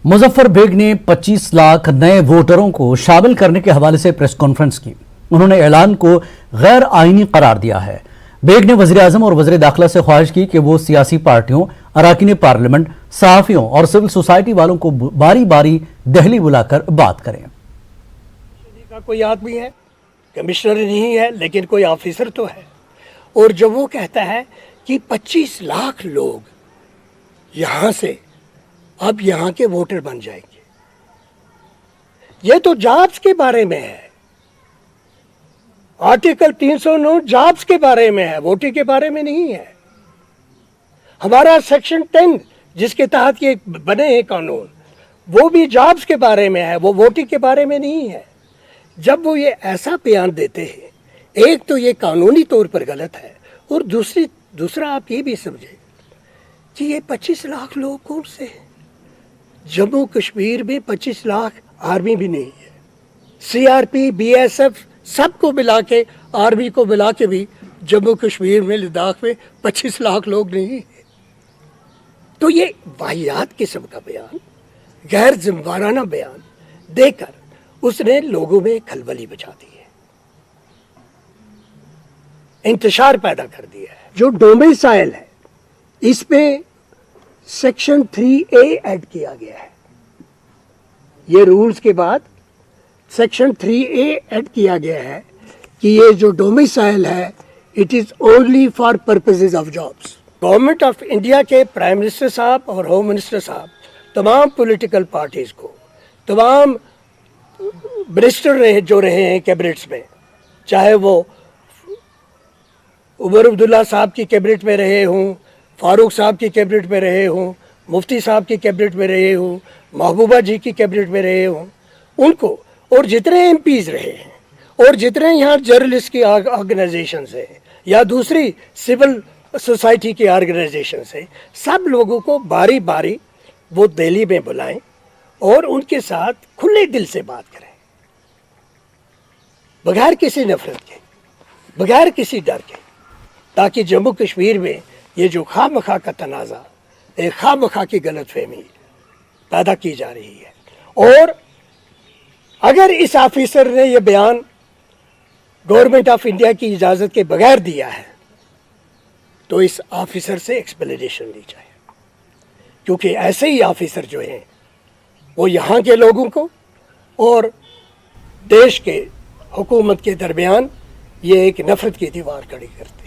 Muzaffar bag ने 25 लाख नए वोटरों को शामिल करने के हवाले से प्रेस कॉन्फ्रेंस की। उन्होंने ऐलान को गैर आईनी करार दिया है। बेग ने वज़ीर आज़म और वज़ीर दाखिला से ख्वाहिश की कि वो सियासी पार्टियों, अरकान पार्लियामेंट, सहाफ़ियों और सिविल सोसाइटी वालों को बारी बारी दिल्ली बुलाकर बात करें। का कोई आदमी है, कमिश्नर नहीं है, लेकिन कोई ऑफिसर तो है। और जब वो कहता है कि 25 लाख लोग यहाँ से अब यहाँ के वोटर बन जाएंगे, ये तो जॉब्स के बारे में है। आर्टिकल 309 जॉब्स के बारे में है, वोटिंग के बारे में नहीं है। हमारा सेक्शन 10 जिसके तहत ये बने हैं कानून, वो भी जॉब्स के बारे में है, वो वोटिंग के बारे में नहीं है। जब वो ये ऐसा बयान देते हैं, एक तो ये कानूनी तौर पर गलत है, और दूसरा आप ये भी समझे कि ये 25 लाख लोग कौन से हैं। जम्मू कश्मीर में 25 लाख आर्मी भी नहीं है, सीआरपी, बीएसएफ सबको मिला के, आर्मी को मिला के भी जम्मू कश्मीर में, लद्दाख में 25 लाख लोग नहीं है। तो ये वाहियात किस्म का बयान, गैर जिम्मेवाराना बयान देकर उसने लोगों में खलबली मचा दी है, इंतशार पैदा कर दिया है। जो डोमिसाइल है, इस पे सेक्शन 3A ऐड किया गया है। ये रूल्स के बाद सेक्शन 3A ऐड किया गया है कि ये जो डोमिसाइल है, it is only for purposes of jobs. Government of India के प्राइम मिनिस्टर साहब और होम मिनिस्टर साहब तमाम पॉलिटिकल पार्टीज को, तमाम मिनिस्टर जो रहे हैं कैबिनेट्स में, चाहे वो उमर अब्दुल्ला साहब की कैबिनेट में रहे हों, फारूक साहब की कैबिनेट में रहे हों, मुफ्ती साहब की कैबिनेट में रहे हों, महबूबा जी की कैबिनेट में रहे हों, उनको, और जितने एमपीज रहे हैं, और जितने यहाँ जर्नलिस्ट की ऑर्गेनाइजेशंस हैं या दूसरी सिविल सोसाइटी की ऑर्गेनाइजेशंस हैं, सब लोगों को बारी बारी वो दिल्ली में बुलाएं और उनके साथ खुले दिल से बात करें, बगैर किसी नफरत के, बगैर किसी डर के, ताकि जम्मू कश्मीर में ये जो खामखा का तनाज़ा, एक खामखा की गलतफहमी पैदा की जा रही है। और अगर इस ऑफिसर ने यह बयान गवर्नमेंट ऑफ इंडिया की इजाज़त के बगैर दिया है, तो इस ऑफिसर से एक्सप्लेनेशन ली जाए, क्योंकि ऐसे ही ऑफिसर जो हैं वो यहाँ के लोगों को और देश के हुकूमत के दरमियान ये एक नफरत की दीवार खड़ी करते हैं।